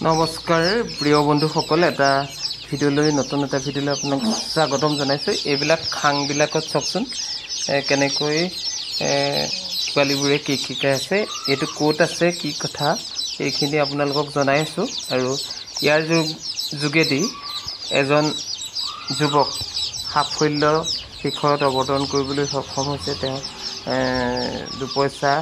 নমস্কাৰ প্ৰিয় বন্ধুসকল, এটা ভিডিঅ'লৈ নতুন এটা ভিডিঅ'লৈ আপোনাক স্বাগতম জনাইছোঁ। এইবিলাক খাংবিলাকত চাওকচোন কেনেকৈ পোৱালিবোৰে কি শিকাই আছে, এইটো ক'ত আছে, কি কথা, এইখিনি আপোনালোকক জনাই আছোঁ। আৰু ইয়াৰ যোগেদি এজন যুৱক সাফল্য শিখৰত অৱতৰণ কৰিবলৈ সক্ষম হৈছে। তেওঁ দুপইচা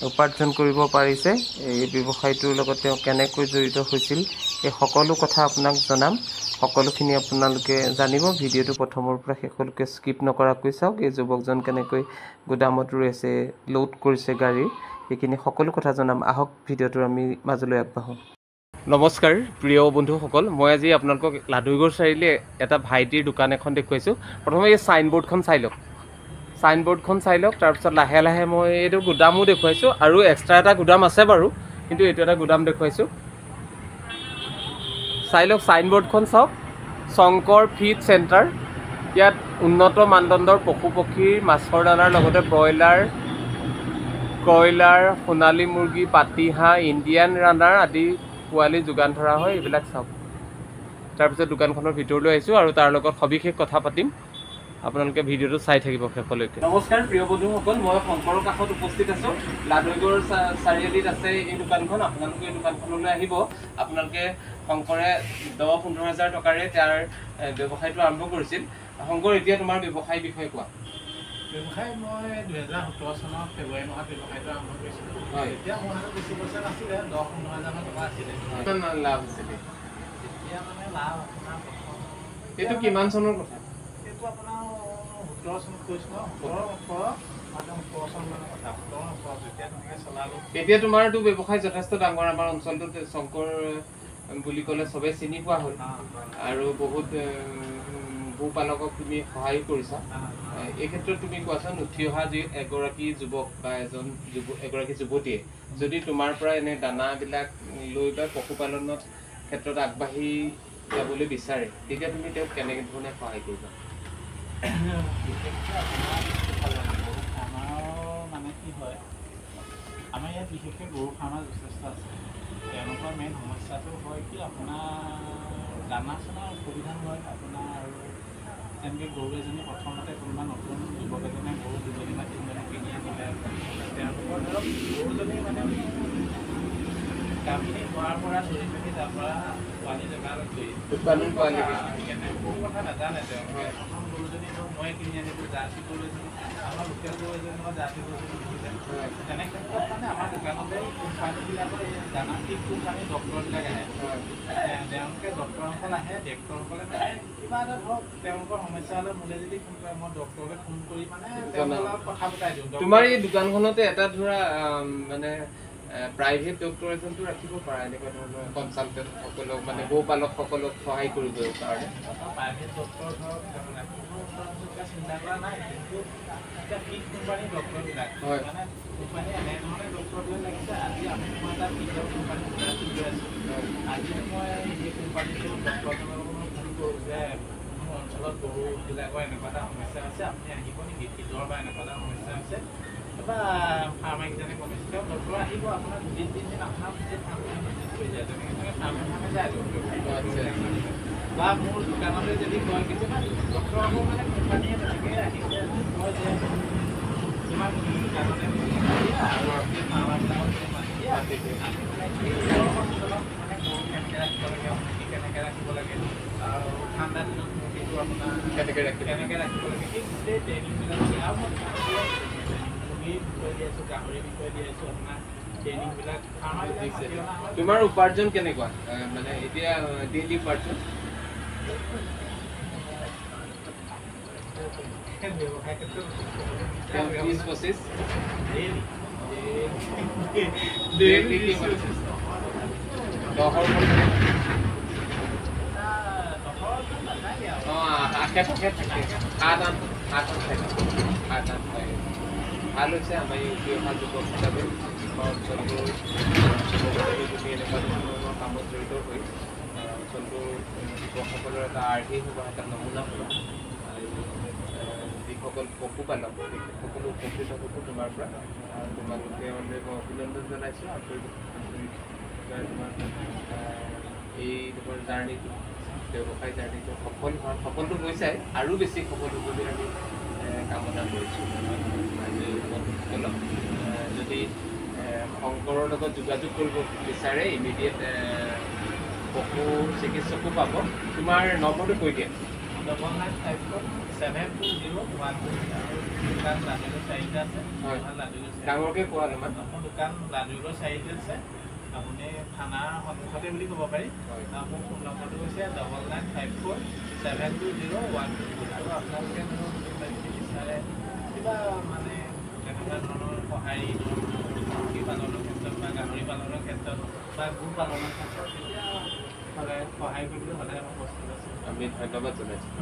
উপাৰ্জন কৰিব পাৰিছে। এই ব্যৱসায়টোৰ লগত তেওঁ কেনেকৈ জড়িত হৈছিল, এই সকলো কথা আপোনাক জনাম। সকলোখিনি আপোনালোকে জানিব। ভিডিঅ'টো প্ৰথমৰ পৰা শেষলৈকে স্কিপ নকৰাকৈ চাওক। এই যুৱকজন কেনেকৈ গুদামত ৰৈ আছে, লোড কৰিছে গাড়ী, সেইখিনি সকলো কথা জনাম। আহক ভিডিঅ'টো আমি মাজলৈ আগবাঢ়োঁ। নমস্কাৰ প্ৰিয় বন্ধুসকল, মই আজি আপোনালোকক লাডুগড় চাৰিআলি এটা ভাইটিৰ দোকান এখন দেখুৱাইছোঁ। প্ৰথমে এই চাইনবোৰ্ডখন চাই লওক, তাৰপিছত লাহে লাহে মই এইটো গুদামো দেখুৱাইছোঁ। আৰু এক্সট্ৰা এটা গুদাম আছে বাৰু, কিন্তু এইটো এটা গুদাম দেখুৱাইছোঁ। চাই লওক, চাইনবোৰ্ডখন চাওক। Shankar feed centre. ইয়াত উন্নত মানদণ্ডৰ পশু পক্ষীৰ মাছৰ দানাৰ লগতে কয়লাৰ, সোণালী মুৰ্গী, পাতিহাঁহ, ইণ্ডিয়ান ৰানাৰ আদি পোৱালি যোগান ধৰা হয়। এইবিলাক চাওক। তাৰপিছত দোকানখনৰ ভিতৰলৈ আহিছোঁ আৰু তাৰ লগত সবিশেষ কথা পাতিম। আপোনালোকে ভিডিঅ'টো চাই থাকিব শেষলৈকে। নমস্কাৰ প্ৰিয় বন্ধুসকল, মই শংকৰৰ কাষত উপস্থিত আছোঁ। লাডুগড় চাৰিআলিত আছে এই দোকানখন। আপোনালোকে এই দোকানখনলৈ আহিব। আপোনালোকে শংকৰে 10-15 হাজাৰ টকাৰে তাৰ ব্যৱসায়টো আৰম্ভ কৰিছিল। শংকৰ, এতিয়া তোমাৰ ব্যৱসায়ৰ বিষয়ে কোৱা। ব্যৱসায় মই 2017 চনৰ ফেব্ৰুৱাৰী মাহত ব্যৱসায়টো আৰম্ভ কৰিছিলোঁ। এতিয়া মোৰ হাতত বেছি পইচা নাছিলে, 10-15 হাজাৰমান টকা আছিলে। কিমান লাভ হৈছিলে? এতিয়া মানে লাভ আপোনাৰ এইটো কিমান চনৰ কথা? এইটো আপোনাৰ 17 চনত কৈছোঁ, 17 চনমানৰ কথা। 17-18 যেতিয়া তেনেকৈ চলালোঁ। এতিয়া তোমাৰতো ব্যৱসায় যথেষ্ট ডাঙৰ। আমাৰ অঞ্চলটোত শংকৰ বুলি ক'লে চবেই চিনি পোৱা হ'ল। আৰু বহুত গোপালকক তুমি সহায় কৰিছা। এই ক্ষেত্ৰত তুমি কোৱাচোন, উঠি অহা যি এগৰাকী যুৱক বা এগৰাকী যুৱতীয়ে যদি তোমাৰ পৰা এনে দানাবিলাক লৈ বা পশুপালনৰ ক্ষেত্ৰত আগবাঢ়ি যাবলৈ বিচাৰে, তেতিয়া তুমি তেওঁক কেনেকৈ ধৰণে সহায় কৰিবা? বিশেষকৈ আপোনাৰ গৰু ফাৰ্মাৰ মানে কি হয়, আমাৰ ইয়াত বিশেষকৈ গৰু ফাৰ্মাৰ যথেষ্ট আছে। তেওঁলোকৰ মেইন সমস্যাটো হয় কি, আপোনাৰ দানা চানাৰ অসুবিধা হয় আপোনাৰ। আৰু তেনেকৈ গৰু এজনী প্ৰথমতে কোনোবা নতুন যুৱক এজনে গৰু 2জনী বা 3জনী কিনি আনিলে, তেওঁলোকৰ ধৰক গৰুজনী মানে কামখিনি কৰাৰ পৰা ধৰি মেলি তাৰ পৰা পোৱালি জেগালৈকে বহু কথা নাজানে তেওঁলোকে। প্ৰথম গৰুজনী ধৰক মই কিনি আনিলোঁ, জাৰ্চি গৰু এজনী, আমাৰ লোকেল গৰু এজনী লগত জাৰ্চি গৰু এজনী নিমিলে। তেনে ক্ষেত্ৰত মানে আমাৰ দোকানতে কোম্পানীবিলাকৰ এই দানা ফিড কোম্পানী ডক্টৰবিলাক আহে। তেওঁলোকে ডক্টৰসকল আহে, ডক্টৰসকলে মানে কিবা এটা ধৰক তেওঁলোকৰ সমস্যা হ'লে মোলৈ যদি ফোন কৰে, মই ডক্টৰলৈ ফোন কৰি মানে তেওঁলোকৰ লগত কথা পতাই দিওঁ। তোমাৰ এই দোকানখনতে এটা ধৰা মানে প্ৰাইভেট ডক্টৰ এজনটো ৰাখিব পাৰা, এনেকুৱা ধৰণৰ কনচালটেণ্টসকলক, মানে গোপালকসকলক সহায় কৰিবৰ কাৰণে। প্ৰাইভেট ডক্টৰ ধৰক চিন্তা কৰা নাই, কিন্তু এতিয়া ফিড কোম্পানী ডক্টৰবিলাক মানে কোম্পানী এনেধৰণে ডক্টৰবিলাক লাগিছে। আজি আমি মই এটা ফিডৰ কোম্পানী গৈ আছোঁ। আজি মই সেই কোম্পানীটো ডক্টৰজনৰ ফোন কৰোঁ যে মোৰ অঞ্চলত গৰুবিলাকৰ এনেকুৱা এটা সমস্যা আছে, আপুনি আহিব নেকি? ফিডৰ বা এনেকুৱা এটা সমস্যা আছে। বা ফাৰ্মাৰকেইজনে কমিছে, তেওঁ ডক্টৰ আহিব, আপোনাৰ 2-3 দিন আপোনাৰ গোটেই ফাৰ্মখন ভিজিট কৰি যায়। তেনেকৈ ফাৰ্মে যায় বা মোৰ দোকানতে যদি কয়, কেতিয়াবা ডক্টৰবোৰ মানে কোম্পানীয়ে তেনেকৈ আহিছে কয় যে কিমান দোকানতে আৰু আপুনি ফাৰ্মাৰবিলাকক মাতি দিয়া, আমি মানে সেই অঞ্চলত মানে গৰু কেনেকৈ ৰাখিব লাগে, মুৰ্গী কেনেকৈ ৰাখিব লাগে, আৰু ঠাণ্ডা দিনত মুৰ্গীটো আপোনাৰ কেনেকৈ ৰাখিব লাগে, সেই গোটেই ট্ৰেইনিংবিলাক দিয়ে। আৰু মই মুৰ্গীৰ বিষয়ে দি আছোঁ, গাহৰিৰ বিষয়ে দি আছোঁ, আপোনাৰ ট্ৰেইনিংবিলাক ফাৰ্মাৰবিলাক। তোমাৰ উপাৰ্জন কেনেকুৱা, মানে এতিয়া ডেইলি উপাৰ্জন? ব্যৱসায় ক্ষেত্ৰত 20-25 আশে-পাশে থাকে, 7-8 থাকে। ভাল হৈছে আমাৰ এই উঠি অহা যুৱক হিচাপে আমাৰ অঞ্চলটোৰ যদি এনেকুৱা ধৰণৰ কামত জড়িত হৈ অঞ্চলটোৰ যুৱকসকলৰ এটা আৰ্হি হ'ব, এটা নমুনা হ'ব। আৰু যিসকল পশুপালক তেখেতসকলো উপকৃত হ'ব তোমাৰ পৰা। তোমালোকে মানে মই অভিনন্দন জনাইছোঁ। আৰু তোমাৰ আপোনালোকৰ জাৰ্ণিটো ব্যৱসায় জাৰ্ণিটো সফলটো গৈছে আৰু বেছি সফল হ'ব বুলি আমি কামনা কৰিছোঁ। আজি বন্ধুসকলক যদি শংকৰৰ লগত যোগাযোগ কৰিব বিচাৰে ইমিডিয়েট পশু চিকিৎসকো পাব। তোমাৰ নম্বৰটো কৈ দিয়া। 99547201 আৰু দোকান লাডুলৰ চাৰিটা আছে। ডাঙৰকৈ কোৱা অলপমান। মোৰ দোকান লাডুলৰ চাৰিটা আছে। আপুনি থানাৰ সন্মুখতে বুলি ক'ব পাৰি। মোৰ ফোন নম্বৰটো হৈছে 99547201 আৰু আপোনালোকে মোৰ বিচাৰে কিবা মানে তেনেকুৱা ধৰণৰ সঁহাৰি মুৰ্গী পালনৰ ক্ষেত্ৰত বা গাহৰি পালনৰ ক্ষেত্ৰত বা গো পালনৰ ক্ষেত্ৰত তেতিয়া সদায় সহায় কৰিবলৈ সদায় মই প্ৰস্তুত আছোঁ। আমি ধন্যবাদ জনাইছোঁ।